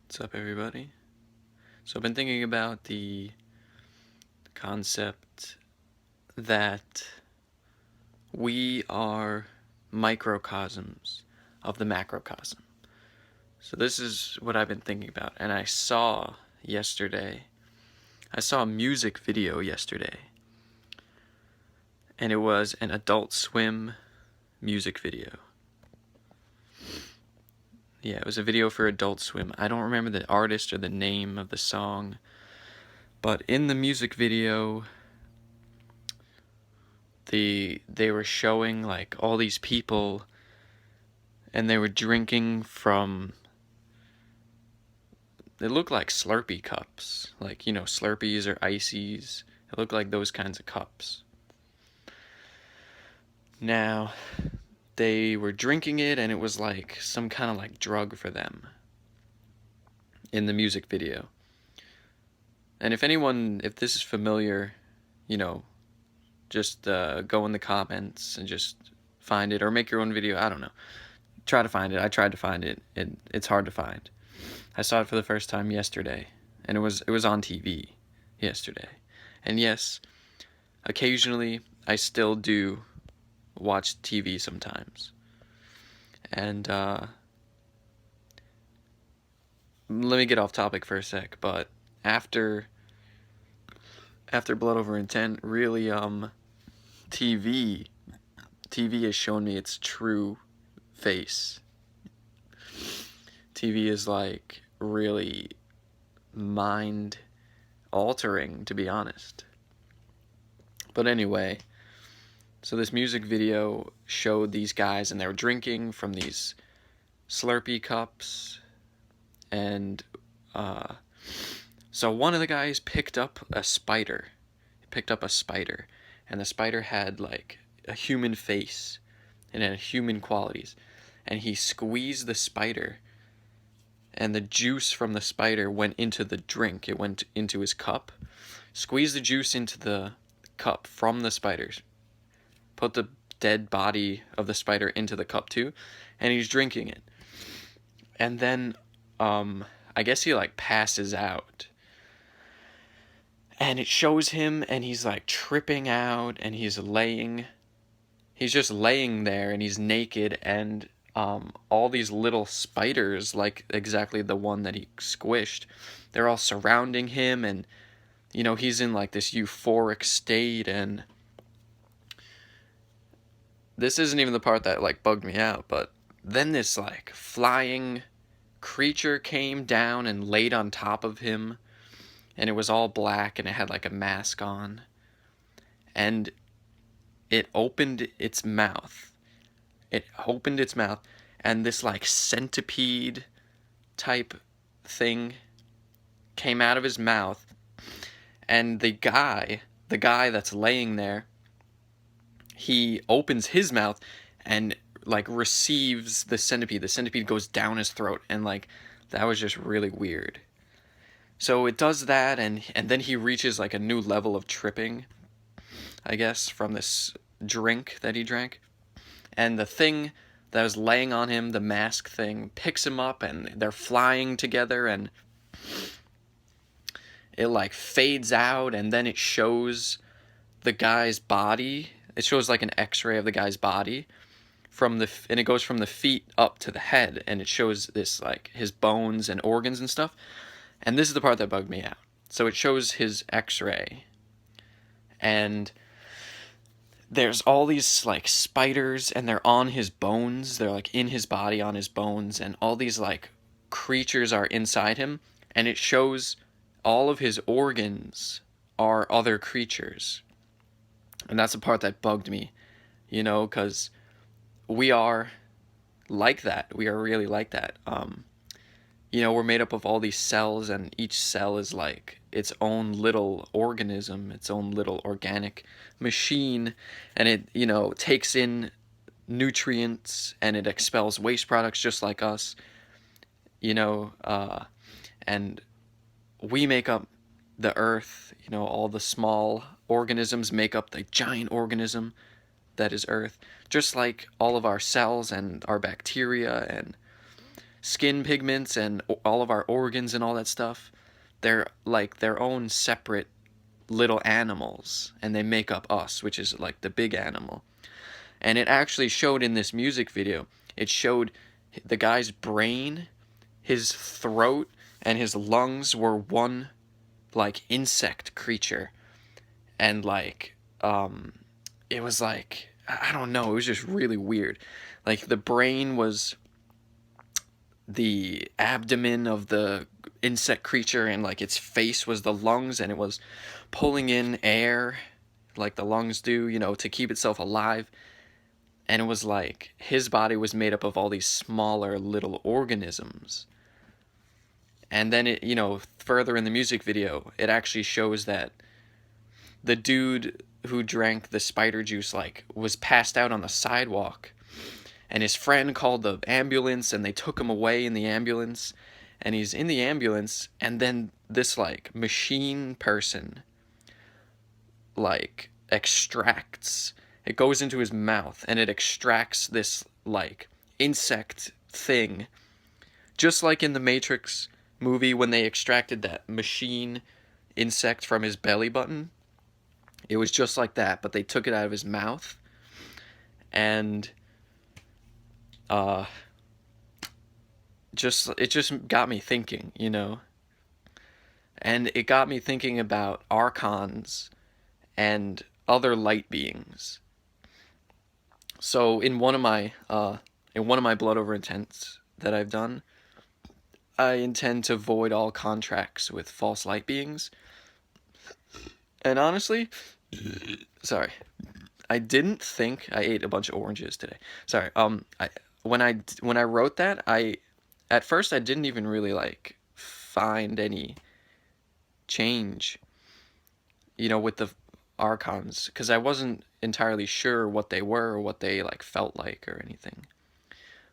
What's up, everybody? So I've been thinking about the concept that we are microcosms of the macrocosm. So this is what I've been thinking about, and I saw a music video yesterday, and it was an Adult Swim music video. Yeah, it was a video for Adult Swim. I don't remember the artist or the name of the song, but in the music video, they were showing like all these people, and they were drinking from, they looked like Slurpee cups, like, you know, Slurpees or Ices. It looked like those kinds of cups. Now, they were drinking it, and it was like some kind of like drug for them in the music video. And if this is familiar, you know, just go in the comments and just find it, or make your own video. I don't know. Try to find it. I tried to find it. It's hard to find. I saw it for the first time yesterday, and it was on TV yesterday. And yes, occasionally I still do watch TV sometimes. And let me get off topic for a sec, but after Blood Over Intent, really TV has shown me its true face. TV is like really mind altering, to be honest. But anyway, so this music video showed these guys, and they were drinking from these Slurpee cups, and so one of the guys picked up a spider. And the spider had like a human face, and it had human qualities. And he squeezed the spider, and the juice from the spider went into the drink. It went into his cup. Squeezed the juice into the cup from the spiders. Put the dead body of the spider into the cup too, and he's drinking it. And then, I guess he like passes out. And it shows him, and he's like tripping out, and he's just laying there, and he's naked, and all these little spiders, like exactly the one that he squished, they're all surrounding him, and you know, he's in like this euphoric state. And this isn't even the part that like bugged me out, but then this like flying creature came down and laid on top of him, and it was all black, and it had like a mask on, and it opened its mouth, and this like centipede type thing came out of his mouth, and the guy that's laying there, he opens his mouth and like receives the centipede goes down his throat, and like that was just really weird. So it does that, and then he reaches like a new level of tripping, I guess, from this drink that he drank. And the thing that was laying on him, the mask thing, picks him up, and they're flying together, and it like fades out, and then it shows the guy's body. It shows like an x-ray of the guy's body, and it goes from the feet up to the head, and it shows this like his bones and organs and stuff. And this is the part that bugged me out. So it shows his x-ray, and there's all these like spiders, and they're on his bones. They're like in his body, on his bones, and all these like creatures are inside him, and it shows all of his organs are other creatures. And that's the part that bugged me, you know, because we are like that. We are really like that. You know, we're made up of all these cells, and each cell is like its own little organism, its own little organic machine, and it, you know, takes in nutrients, and it expels waste products just like us, you know, and we make up the earth. You know, all the small organisms make up the giant organism that is earth, just like all of our cells and our bacteria. And skin pigments and all of our organs and all that stuff, they're like their own separate little animals, and they make up us, which is like the big animal. And it actually showed in this music video, it showed the guy's brain, his throat, and his lungs were one like insect creature. And like it was like, I don't know, it was just really weird. Like the brain was the abdomen of the insect creature, and like its face was the lungs, and it was pulling in air like the lungs do, you know, to keep itself alive. And it was like his body was made up of all these smaller little organisms. And then it, you know, further in the music video, it actually shows that the dude who drank the spider juice like was passed out on the sidewalk, and his friend called the ambulance, and they took him away in the ambulance, and he's in the ambulance, and then this like machine person like extracts, it goes into his mouth and it extracts this like insect thing, just like in the Matrix movie when they extracted that machine insect from his belly button. It was just like that, but they took it out of his mouth. And uh it just got me thinking, you know. And it got me thinking about archons and other light beings. So in one of my blood over intents that I've done, I intend to void all contracts with false light beings. And honestly, sorry, I didn't think I ate a bunch of oranges today. Sorry. When I wrote that, I at first I didn't even really like find any change, you know, with the archons, because I wasn't entirely sure what they were or what they like felt like or anything.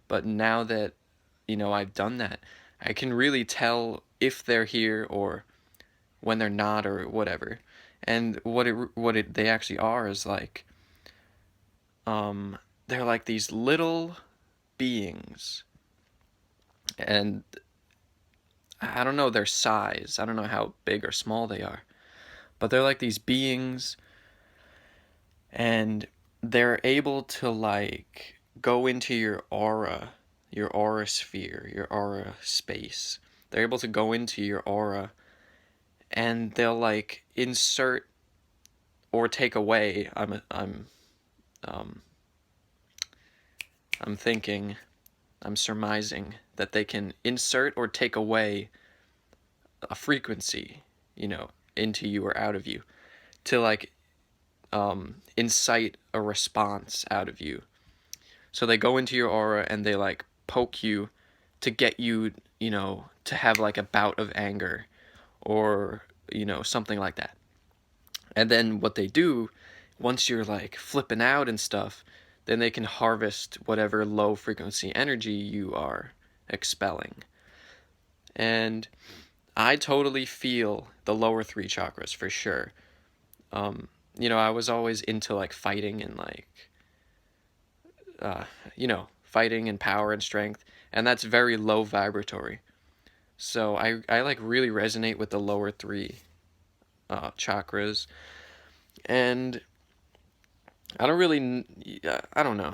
But now that, you know, I've done that, I can really tell if they're here or when they're not or whatever. And what they actually are is like they're like these little beings, and I don't know their size. I don't know how big or small they are, but they're like these beings, and they're able to like go into your aura sphere, your aura space. They're able to go into your aura, and they'll like insert or take away. Um, I'm thinking, I'm surmising that they can insert or take away a frequency, you know, into you or out of you, to like incite a response out of you. So they go into your aura and they like poke you to get you, you know, to have like a bout of anger or, you know, something like that. And then what they do, once you're like flipping out and stuff, then they can harvest whatever low frequency energy you are expelling. And I totally feel the lower three chakras for sure. You know, I was always into like fighting and like, you know, fighting and power and strength, and that's very low vibratory. So I like really resonate with the lower three chakras, and I don't really, I don't know.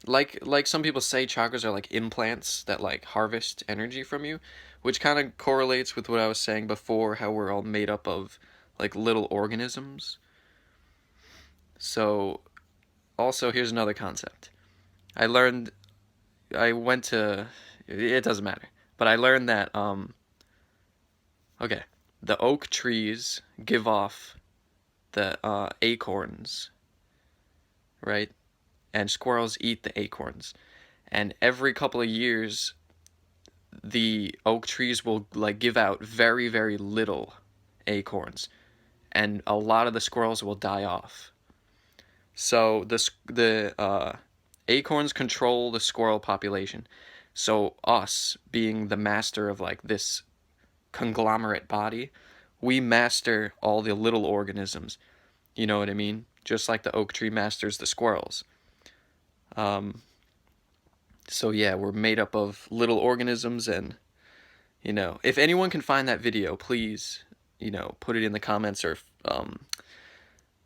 Like some people say chakras are like implants that like harvest energy from you, which kind of correlates with what I was saying before, how we're all made up of like little organisms. So also here's another concept. I learned I went to it doesn't matter, but I learned that okay, the oak trees give off the acorns, right? And squirrels eat the acorns. And every couple of years the oak trees will like give out very very little acorns, and a lot of the squirrels will die off. So the acorns control the squirrel population. So us being the master of like this conglomerate body, we master all the little organisms. You know what I mean? Just like the oak tree masters the squirrels. Um, So yeah, we're made up of little organisms, and if anyone can find that video, please, put it in the comments, or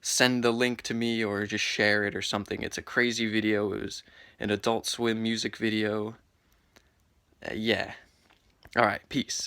send the link to me, or just share it or something. It's a crazy video. It was an Adult Swim music video. Yeah. All right, peace.